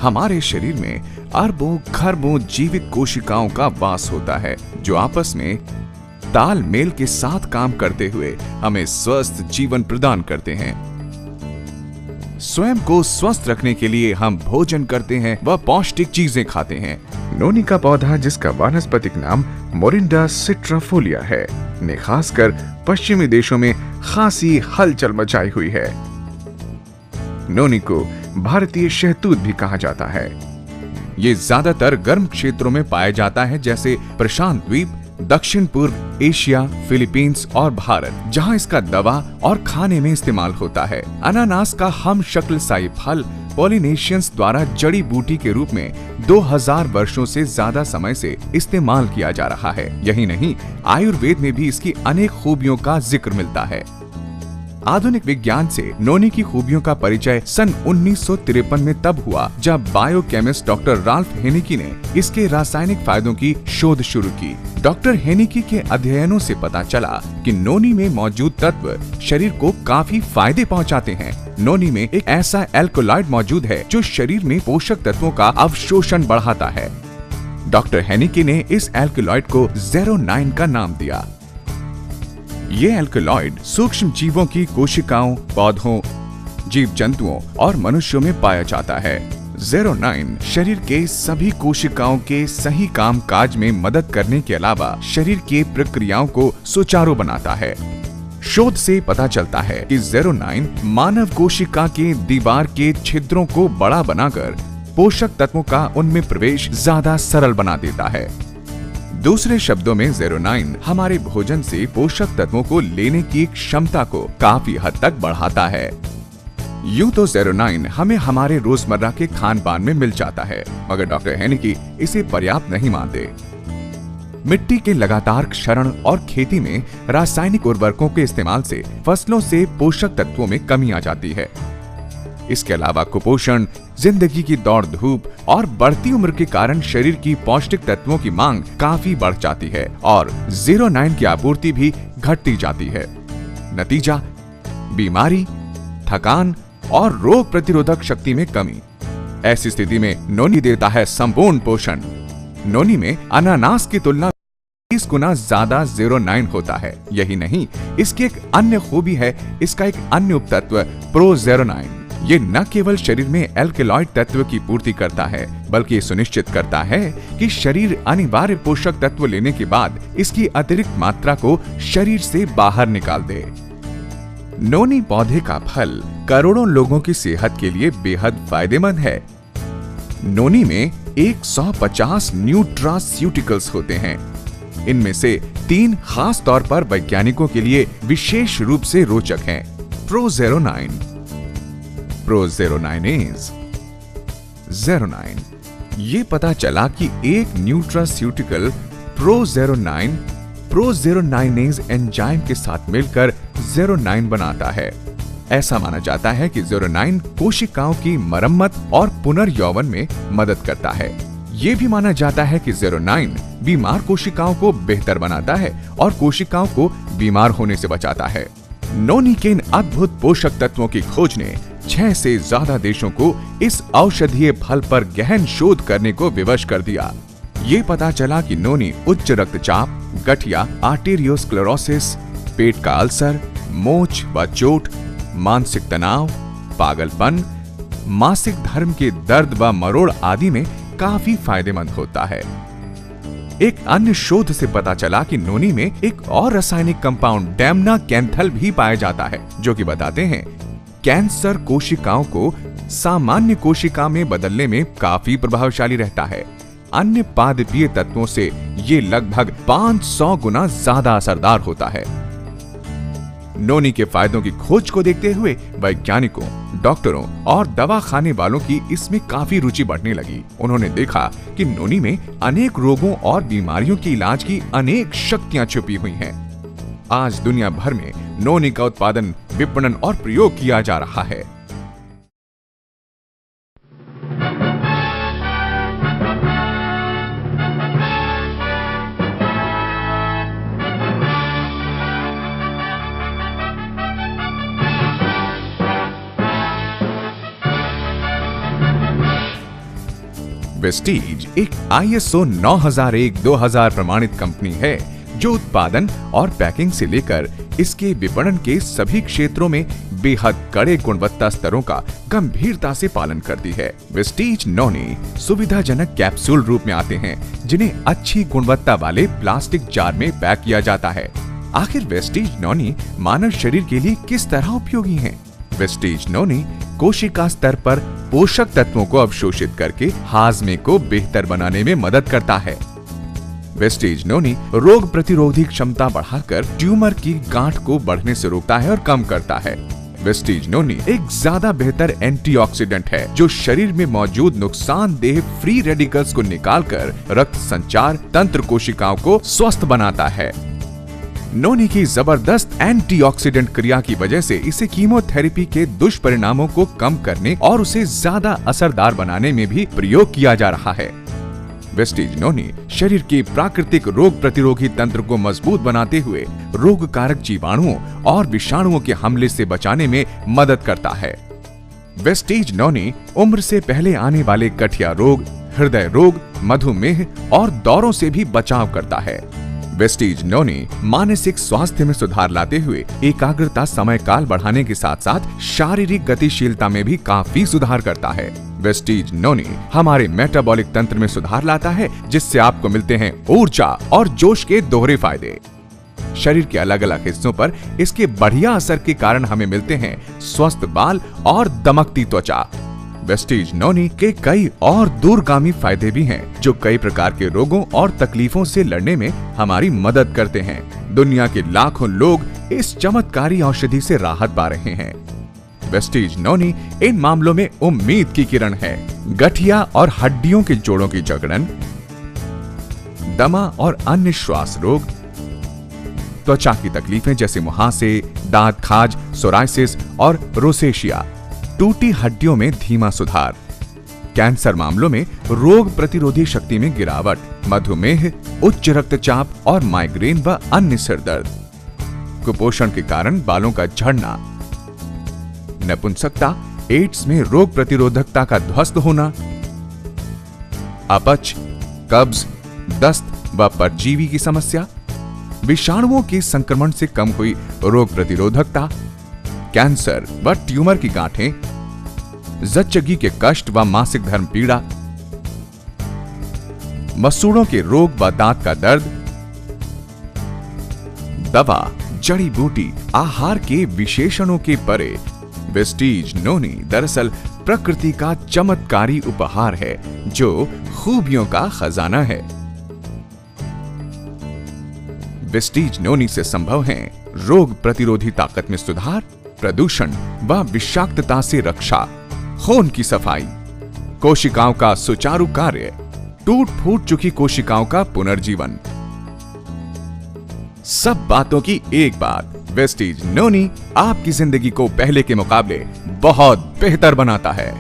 हमारे शरीर में अरबों खरबों जीवित कोशिकाओं का वास होता है, जो आपस में तालमेल के साथ काम करते हुए हमें स्वस्थ जीवन प्रदान करते हैं। स्वयं को स्वस्थ रखने के लिए हम भोजन करते हैं व पौष्टिक चीजें खाते हैं। नोनी का पौधा, जिसका वानस्पतिक नाम मोरिंडा सिट्राफोलिया है, ने खासकर पश्चिमी देशों में खासी हलचल मचाई हुई है। नोनी को भारतीय शहतूत भी कहा जाता है। ये ज्यादातर गर्म क्षेत्रों में पाया जाता है, जैसे प्रशांत द्वीप, दक्षिण पूर्व एशिया, फिलीपींस और भारत, जहां इसका दवा और खाने में इस्तेमाल होता है। अनानास का हम शक्ल साई फल पॉलिनेशियंस द्वारा जड़ी बूटी के रूप में 2000 वर्षों से ज्यादा समय से इस्तेमाल किया जा रहा है। यही नहीं, आयुर्वेद में भी इसकी अनेक खूबियों का जिक्र मिलता है। आधुनिक विज्ञान से नोनी की खूबियों का परिचय सन 1953 में तब हुआ जब बायोकेमिस्ट डॉक्टर राल्फ हेनिकी ने इसके रासायनिक फायदों की शोध शुरू की। डॉक्टर हेनिकी के अध्ययनों से पता चला कि नोनी में मौजूद तत्व शरीर को काफी फायदे पहुंचाते हैं। नोनी में एक ऐसा एल्कोलॉइड मौजूद है जो शरीर में पोषक तत्वों का अवशोषण बढ़ाता है। डॉक्टर हेनिकी ने इस एल्कोलॉइड को 09 का नाम दिया। ये एल्कोलॉइड सूक्ष्म जीवों की कोशिकाओं, पौधों, जीव जंतुओं और मनुष्यों में पाया जाता है। 09 शरीर के सभी कोशिकाओं के सही काम काज में मदद करने के अलावा शरीर के प्रक्रियाओं को सुचारू बनाता है। शोध से पता चलता है कि 09 मानव कोशिका के दीवार के छिद्रों को बड़ा बनाकर पोषक तत्वों का उनमें प्रवेश ज्यादा सरल बना देता है। दूसरे शब्दों में 09 हमारे भोजन से पोषक तत्वों को लेने की क्षमता को काफी हद तक बढ़ाता है। यूं तो 09 हमें हमारे रोजमर्रा के खान पान में मिल जाता है, मगर डॉक्टर हेनिकी इसे पर्याप्त नहीं मानते। मिट्टी के लगातार क्षरण और खेती में रासायनिक उर्वरकों के इस्तेमाल से फसलों से पोषक तत्वों में कमी आ जाती है। इसके अलावा कुपोषण, जिंदगी की दौड़ धूप और बढ़ती उम्र के कारण शरीर की पौष्टिक तत्वों की मांग काफी बढ़ जाती है और 09 की आपूर्ति भी घटती जाती है। नतीजा, बीमारी, थकान और रोग प्रतिरोधक शक्ति में कमी। ऐसी स्थिति में नोनी देता है संपूर्ण पोषण। नोनी में अनानास की तुलना 20 गुना ज्यादा 09 होता है। यही नहीं, इसकी एक अन्य खूबी है, इसका एक अन्य उपतत्व प्रो-09। ये न केवल शरीर में एल्कलॉइड तत्व की पूर्ति करता है, बल्कि सुनिश्चित करता है कि शरीर अनिवार्य पोषक तत्व लेने के बाद इसकी अतिरिक्त मात्रा को शरीर से बाहर निकाल दे। नोनी पौधे का फल करोड़ों लोगों की सेहत के लिए बेहद फायदेमंद है। नोनी में 150 न्यूट्रास्यूटिकल्स होते हैं। इनमें से 3 खास तौर पर वैज्ञानिकों के लिए विशेष रूप से रोचक हैं। प्रो-09, प्रो-09 09। ये पता चला कि एक न्यूट्रास्यूटिकल प्रो-09 एंजाइम के साथ मिलकर 09 बनाता है। ऐसा माना जाता है कि 09 कोशिकाओं की मरम्मत और पुनर्यौवन में मदद करता है। ये भी माना जाता है कि 09 बीमार कोशिकाओं को बेहतर बनाता है और कोशिकाओं को बीमार होने से बचाता है। नोनी के इन अद्भुत पोषक तत्वों की खोज ने 6 से ज्यादा देशों को इस औषधीय फल पर गहन शोध करने को विवश कर दिया। ये पता चला कि नोनी उच्च रक्तचाप, गठिया, आर्टेरियोस्क्लेरोसिस, पेट का अल्सर, मोच व चोट, मानसिक तनाव, पागलपन, मासिक धर्म के दर्द व मरोड़ आदि में काफी फायदेमंद होता है। एक अन्य शोध से पता चला कि नोनी में एक और रासायनिक कंपाउंड डैमना कैंथल भी पाया जाता है, जो कि बताते हैं कैंसर कोशिकाओं को सामान्य कोशिका में बदलने में काफी प्रभावशाली रहता है। अन्य पादपीय तत्वों से ये लगभग 500 गुना ज्यादा असरदार होता है। नोनी के फायदों की खोज को देखते हुए वैज्ञानिकों, डॉक्टरों और दवा खाने वालों की इसमें काफी रुचि बढ़ने लगी। उन्होंने देखा कि नोनी में अनेक रोगों और बीमारियों के इलाज की अनेक शक्तियां छुपी हुई हैं। आज दुनिया भर में नोनी का उत्पादन, विपणन और प्रयोग किया जा रहा है। वेस्टीज एक ISO 9001-2000 प्रमाणित कंपनी है जो उत्पादन और पैकिंग से लेकर इसके विपणन के सभी क्षेत्रों में बेहद कड़े गुणवत्ता स्तरों का गंभीरता से पालन करती है। वेस्टीज नॉनी सुविधाजनक कैप्सूल रूप में आते हैं जिन्हें अच्छी गुणवत्ता वाले प्लास्टिक जार में पैक किया जाता है। आखिर वेस्टीज नॉनी मानव शरीर के लिए किस तरह उपयोगी हैं? वेस्टीज नॉनी कोशिका स्तर पर पोषक तत्वों को अवशोषित करके हाजमे को बेहतर बनाने में मदद करता है। वेस्टीज नॉनी रोग प्रतिरोधी क्षमता बढ़ाकर ट्यूमर की गांठ को बढ़ने से रोकता है और कम करता है। वेस्टीज नॉनी एक ज्यादा बेहतर एंटीऑक्सीडेंट है जो शरीर में मौजूद नुकसानदेह फ्री रेडिकल्स को निकालकर रक्त संचार तंत्र कोशिकाओं को स्वस्थ बनाता है। नॉनी की जबरदस्त एंटीऑक्सीडेंट क्रिया की वजह से इसे कीमोथेरेपी के दुष्परिणामों को कम करने और उसे ज्यादा असरदार बनाने में भी प्रयोग किया जा रहा है। वेस्टीज नॉनी शरीर के प्राकृतिक रोग प्रतिरोधी तंत्र को मजबूत बनाते हुए रोग कारक जीवाणुओं और विषाणुओं के हमले से बचाने में मदद करता है। वेस्टीज नॉनी उम्र से पहले आने वाले गठिया रोग, हृदय रोग, मधुमेह और दौरों से भी बचाव करता है। वेस्टीज नॉनी मानसिक स्वास्थ्य में सुधार लाते हुए एकाग्रता समय काल बढ़ाने के साथ साथ शारीरिक गतिशीलता में भी काफी सुधार करता है। वेस्टीज नॉनी हमारे मेटाबॉलिक तंत्र में सुधार लाता है जिससे आपको मिलते हैं ऊर्जा और जोश के दोहरे फायदे। शरीर के अलग अलग हिस्सों पर इसके बढ़िया असर के कारण हमें मिलते हैं स्वस्थ बाल और दमकती त्वचा। वेस्टीज नॉनी के कई और दूरगामी फायदे भी हैं जो कई प्रकार के रोगों और तकलीफों से लड़ने में हमारी मदद करते हैं। दुनिया के लाखों लोग इस चमत्कारी औषधि से राहत पा रहे हैं। वेस्टीज नॉनी इन मामलों में उम्मीद की किरण है। गठिया और हड्डियों के जोड़ों की जकड़न, दमा और अन्य श्वास रोग, त्वचा की तकलीफें जैसे मुहासे, दांत खाज, सोराइसिस और रोसेशिया, टूटी हड्डियों में धीमा सुधार, कैंसर मामलों में रोग प्रतिरोधी शक्ति में गिरावट, मधुमेह, उच्च रक्तचाप और माइग्रेन व अन्य सिरदर्द, कुपोषण के कारण बालों का झड़ना, नपुंसकता, एड्स में रोग प्रतिरोधकता का ध्वस्त होना, अपच, कब्ज, दस्त व परजीवी की समस्या, विषाणुओं के संक्रमण से कम हुई रोग प्रतिरोधकता, कैंसर व ट्यूमर की गांठें, जच्चगी के कष्ट व मासिक धर्म पीड़ा, मसूड़ों के रोग व दांत का दर्द, दवा, जड़ी बूटी, आहार के विशेषणों के परे वेस्टीज नॉनी दरअसल प्रकृति का चमत्कारी उपहार है जो खूबियों का खजाना है। वेस्टीज नॉनी से संभव है रोग प्रतिरोधी ताकत में सुधार, प्रदूषण व विषाक्तता से रक्षा, खून की सफाई, कोशिकाओं का सुचारू कार्य, टूट फूट चुकी कोशिकाओं का पुनर्जीवन। सब बातों की एक बात, वेस्टीज नॉनी आपकी जिंदगी को पहले के मुकाबले बहुत बेहतर बनाता है।